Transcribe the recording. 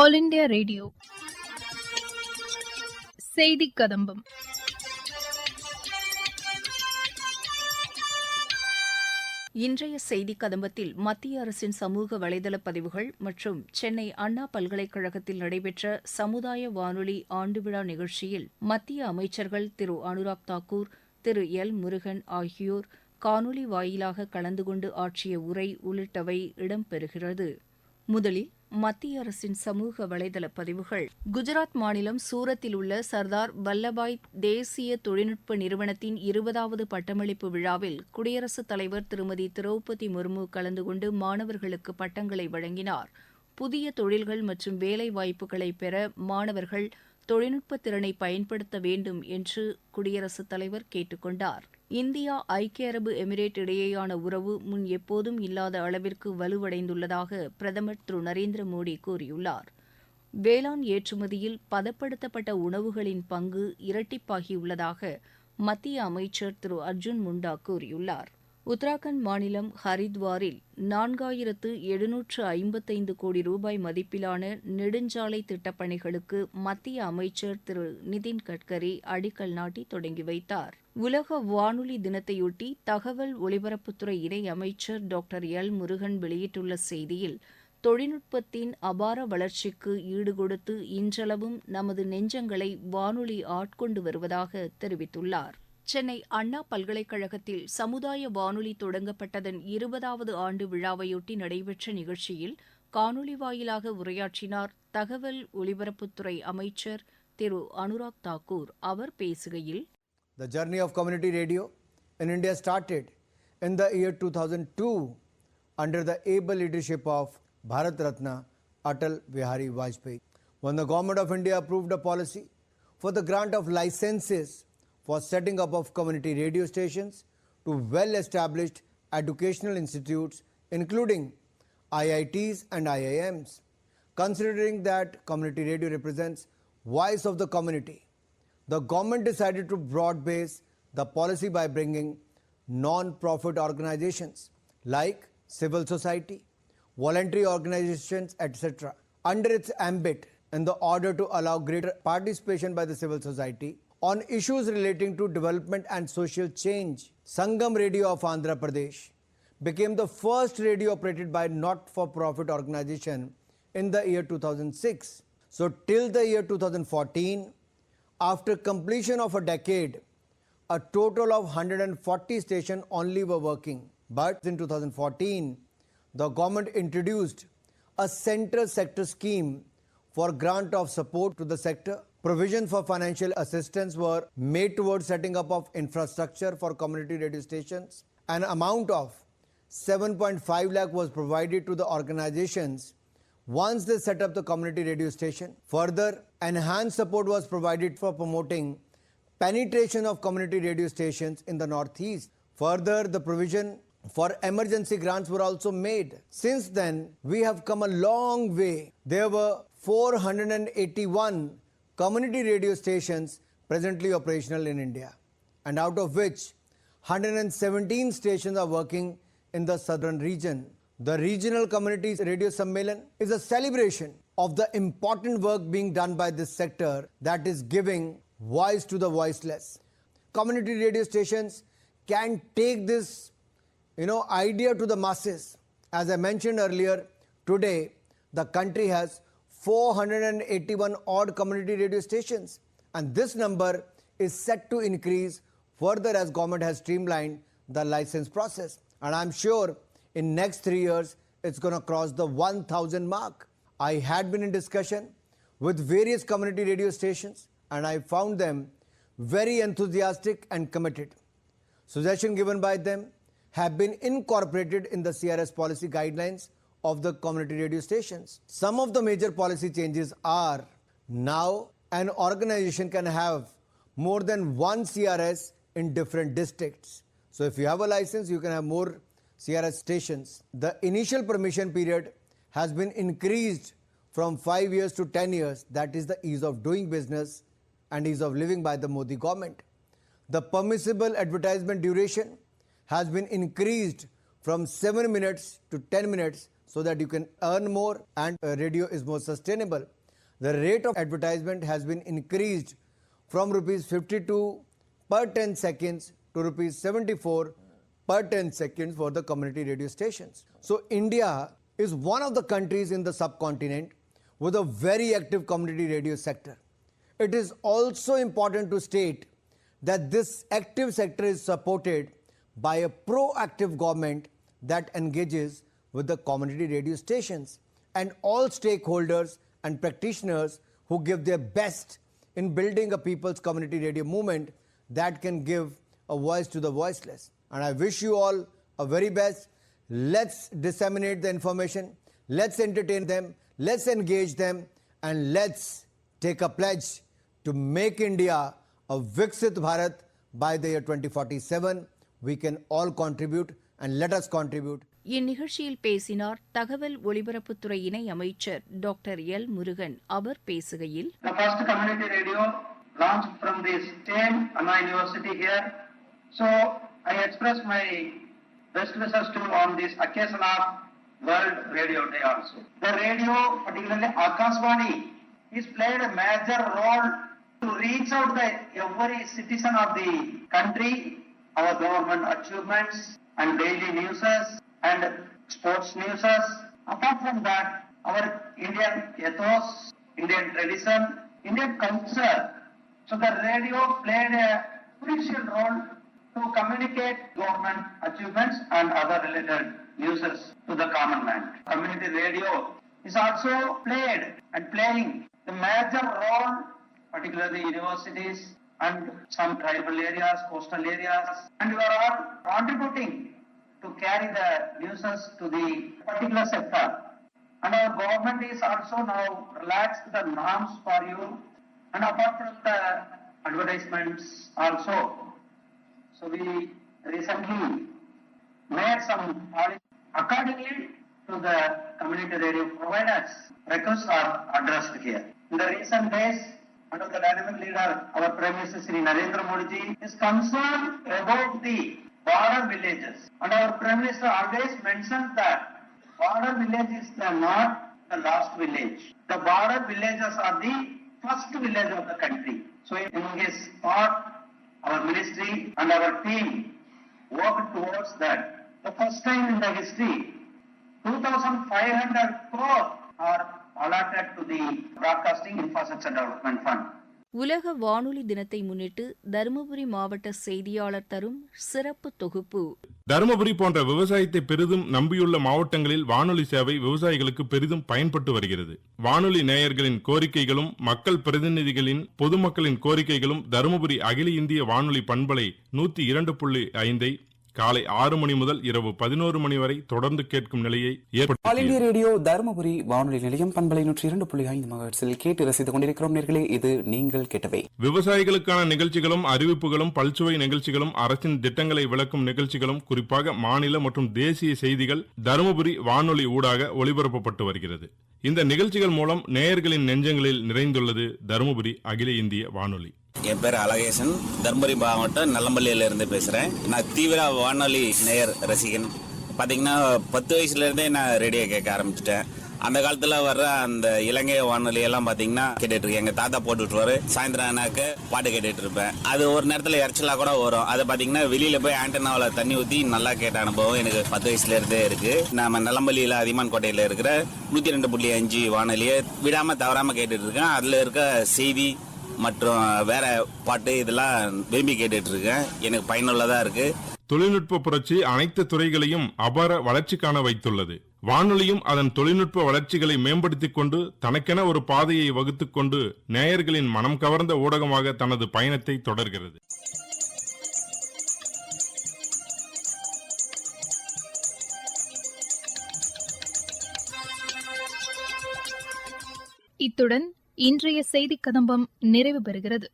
All India radio செய்திக்கதம்பம். இன்றைய செய்திக் கதம்பத்தில் மத்திய அரசின் சமூக வலைதள பதிவுகள் மற்றும் சென்னை அண்ணா பல்கலைக்கழகத்தில் நடைபெற்ற சமுதாய வானொலி ஆண்டு விழா நிகழ்ச்சியில் மத்திய அமைச்சர்கள் திரு அனுராக் தாக்கூர், திரு எல் முருகன் ஆகியோர் காணொலி வாயிலாக கலந்து கொண்டு ஆற்றிய உரை உள்ளிட்டவை இடம்பெறுகிறது. முதலில் மத்திய அரசின் சமூக வலைதள பதிவுகள். குஜராத் மாநிலம் சூரத்தில் உள்ள சர்தார் வல்லபாய் தேசிய தொழில்நுட்ப நிறுவனத்தின் 20வது பட்டமளிப்பு விழாவில் குடியரசுத் தலைவர் திருமதி திரௌபதி முர்மு கலந்து கொண்டு மாணவர்களுக்கு பட்டங்களை வழங்கினார். புதிய தொழில்கள் மற்றும் வேலை வாய்ப்புகளை பெற மாணவர்கள் தொழில்நுட்ப திறனை பயன்படுத்த வேண்டும் என்று குடியரசுத் தலைவர் கேட்டுக் கொண்டார். இந்தியா ஐக்கிய அரபு எமிரேட் இடையேயான உறவு முன் எப்போதும் இல்லாத அளவிற்கு வலுவடைந்துள்ளதாக பிரதமர் திரு நரேந்திர மோடி கூறியுள்ளார். வேளாண் ஏற்றுமதியில் பதப்படுத்தப்பட்ட உணவுகளின் பங்கு இரட்டிப்பாகியுள்ளதாக மத்திய அமைச்சர் திரு அர்ஜுன் முண்டா கூறியுள்ளார். உத்தராகண்ட் மாநிலம் ஹரித்வாரில் 4755 கோடி ரூபாய் மதிப்பிலான நெடுஞ்சாலை திட்டப்பணிகளுக்கு மத்திய அமைச்சர் திரு நிதின் கட்கரி அடிக்கல் நாட்டி தொடங்கி வைத்தார். உலக வானொலி தினத்தையொட்டி தகவல் ஒலிபரப்புத்துறை இணை அமைச்சர் டாக்டர் எல் முருகன் வெளியிட்டுள்ள செய்தியில், தொழில்நுட்பத்தின் அபார வளர்ச்சிக்கு ஈடுகொடுத்து இன்றளவும் நமது நெஞ்சங்களை வானொலி ஆட்கொண்டு வருவதாக தெரிவித்துள்ளார். சென்னை அண்ணா பல்கலைக்கழகத்தில் சமுதாய வானொலி தொடங்கப்பட்டதன் 20வது ஆண்டு விழாவையொட்டி நடைபெற்ற நிகழ்ச்சியில் காணொலி வாயிலாக உரையாற்றினார் தகவல் ஒலிபரப்புத்துறை அமைச்சர் திரு அனுராக் தாக்கூர். அவர் பேசுகையில், The journey of community radio in India started in the year 2002 under the able leadership of Bharat Ratna Atal Bihari Vajpayee, when the Government of India approved a policy for the grant of licenses for setting up of community radio stations to well-established educational institutes including IITs and IIMs. Considering that community radio represents voice of the community, the government decided to broad base the policy by bringing non-profit organizations like civil society, voluntary organizations, etc. under its ambit in the order to allow greater participation by the civil society on issues relating to development and social change. Sangam Radio of Andhra Pradesh became the first radio operated by not-for-profit organization in the year 2006. So till the year 2014, after completion of a decade, a total of 140 stations only were working. But in 2014, the government introduced a central sector scheme for grant of support to the sector. Provision for financial assistance were made towards setting up of infrastructure for community radio stations. An amount of 7.5 lakh was provided to the organizations once they set up the community radio station. Further, enhanced support was provided for promoting penetration of community radio stations in the Northeast. Further, the provision for emergency grants were also made. Since then, we have come a long way. There were 481 community radio stations presently operational in India, and out of which 117 stations are working in the southern region. The Regional Community Radio Sammelan is a celebration of the important work being done by this sector that is giving voice to the voiceless. Community radio stations can take this idea to the masses. As I mentioned earlier, today the country has 481 odd community radio stations, and this number is set to increase further as government has streamlined the license process, and I'm sure in next 3 years it's going to cross the 1000 mark. I had been in discussion with various community radio stations and I found them very enthusiastic and committed. Suggestions given by them have been incorporated in the CRS policy guidelines of the community radio stations. Some of the major policy changes are, now an organization can have more than one CRS in different districts. So if you have a license, you can have more CRS stations. The initial permission period has been increased from 5 years to 10 years. That is the ease of doing business and ease of living by the Modi government. The permissible advertisement duration has been increased from 7 minutes to 10 minutes so that you can earn more and radio is more sustainable. The rate of advertisement has been increased from rupees 52 per 10 seconds to rupees 74 per 10 seconds for the community radio stations. So India is one of the countries in the subcontinent with a very active community radio sector. It is also important to state that this active sector is supported by a proactive government that engages with the community radio stations and all stakeholders and practitioners who give their best in building a people's community radio movement that can give a voice to the voiceless. And I wish you all a very best. Let's disseminate the information, let's entertain them, let's engage them, and let's take a pledge to make India a Viksit Bharat by the year 2047. We can all contribute and let us contribute. இந்நிகழ்ச்சியில் பேசினார் தகவல் ஒலிபரப்புத்துறை இணை அமைச்சர் doctor L Murugan. அவர் பேசுகையில், The first community radio launched from this same Anna University here. So I express my best wishes to on this occasion of World Radio Day also. The radio, particularly Akashvani, is played a major role to reach out the every citizen of the country, our government achievements and daily newses and sports newses. Apart from that, our Indian ethos, Indian tradition, Indian culture. So the radio played a crucial role to communicate government achievements and other related newses to the common man. Community radio is also played and playing a major role, particularly universities and some tribal areas, coastal areas, and we are all contributing to carry the newses to the particular sector. And our government is also now relaxed the norms for you, and apart from the advertisements also. So we recently made some policy accordingly to the community radio providers. Requests are addressed here. In the recent days, under the dynamic leader, our Prime Minister Sri Narendra Modi ji is concerned about the border villages. And our Prime Minister always mentions that border villages are not the last village. The border villages are the first village of the country. So in his thought, our ministry and our team worked towards that. The first time in the history, 2,500 crore are allotted to the Broadcasting Infrastructure Development Fund. உலக வானொலி தினத்தை முன்னிட்டு தருமபுரி மாவட்ட செய்தியாளர் தரும் சிறப்பு தொகுப்பு. தருமபுரி போன்ற விவசாயத்தை பெரிதும் நம்பியுள்ள மாவட்டங்களில் வானொலி சேவை விவசாயிகளுக்கு பெரிதும் பயன்பட்டு வருகிறது. வானொலி நேயர்களின் கோரிக்கைகளும் மக்கள் பிரதிநிதிகளின் பொதுமக்களின் கோரிக்கைகளும் தருமபுரி அகில இந்திய வானொலி பண்பலை 102.5 காலை 6 மணி முதல் இரவு 11 மணி வரை தொடர்ந்து கேட்கும் நிலையை ஏற்படுத்தியது. ரேடியோ தருமபுரி வானொலி நிலையம் பண்பலை 102.5 மெகாஹெர்ட்ஸில் கேட்டு ரசித்துக் கொண்டிருக்கிறோம் நேர்களே. இது நீங்கள் கேட்டவை. விவசாயிகளுக்கான நிகழ்ச்சிகளும் அறிவிப்புகளும் பல்சுவை நிகழ்ச்சிகளும் அரசின் திட்டங்களை விளக்கும் நிகழ்ச்சிகளும் குறிப்பாக மாநில மற்றும் தேசிய செய்திகள் தருமபுரி வானொலி ஊடாக ஒளிபரப்பப்பட்டு வருகிறது. இந்த நிகழ்ச்சிகள் மூலம் நேயர்களின் நெஞ்சங்களில் நிறைந்துள்ளது தருமபுரி அகில இந்திய வானொலி. என் பேர் அழகேசன், தர்மபுரி மாவட்டம் நல்லம்பள்ளியில இருந்து பேசுறேன். நான் தீவிர வானொலி நேயர் ரசிகன். பாத்தீங்கன்னா 10 வயசுல இருந்தே நான் ரேடியோ கேட்க ஆரம்பிச்சிட்டேன். அந்த காலத்துல வர்ற அந்த இலங்கை வானொலி எல்லாம் பாத்தீங்கன்னா கேட்டுட்டு இருக்கேன். எங்க தாத்தா போட்டு விட்டுருவாரு, சாயந்தரம் ஆனாக்க பாட்டு கேட்டுட்டு இருப்பேன். அது ஒரு நேரத்துல இறைச்சலா கூட வரும். அதை பாத்தீங்கன்னா வெளியில போய் ஆண்டனாவில தண்ணி ஊத்தி நல்லா கேட்ட அனுபவம் எனக்கு 10 வயசுல இருந்தே இருக்கு. நம்ம நல்லம்பள்ளியில அதிமான் கோட்டையில இருக்கிற 102.5 வானொலியை விடாம தவறாம கேட்டுட்டு இருக்கேன். அதுல இருக்க செய்தி மற்றும் வேற பாட்டு இதெல்லாம் விரும்பி கேட்டுட்டு இருக்கேன். எனக்கு பயனுள்ளதா இருக்கு. தொழில்நுட்ப புரட்சி அனைத்து துறைகளையும் அபார வளர்ச்சி காண வைத்துள்ளது. வானொலியும் அதன் தொழில்நுட்ப வளர்ச்சிகளை மேம்படுத்திக் கொண்டு தனக்கென ஒரு பாதையை வகுத்துக் கொண்டு நேயர்களின் மனம் கவர்ந்த ஊடகமாக தனது பயணத்தை தொடர்கிறது. இத்துடன் இன்றைய செய்திக் கதம்பம் நிறைவு பெறுகிறது.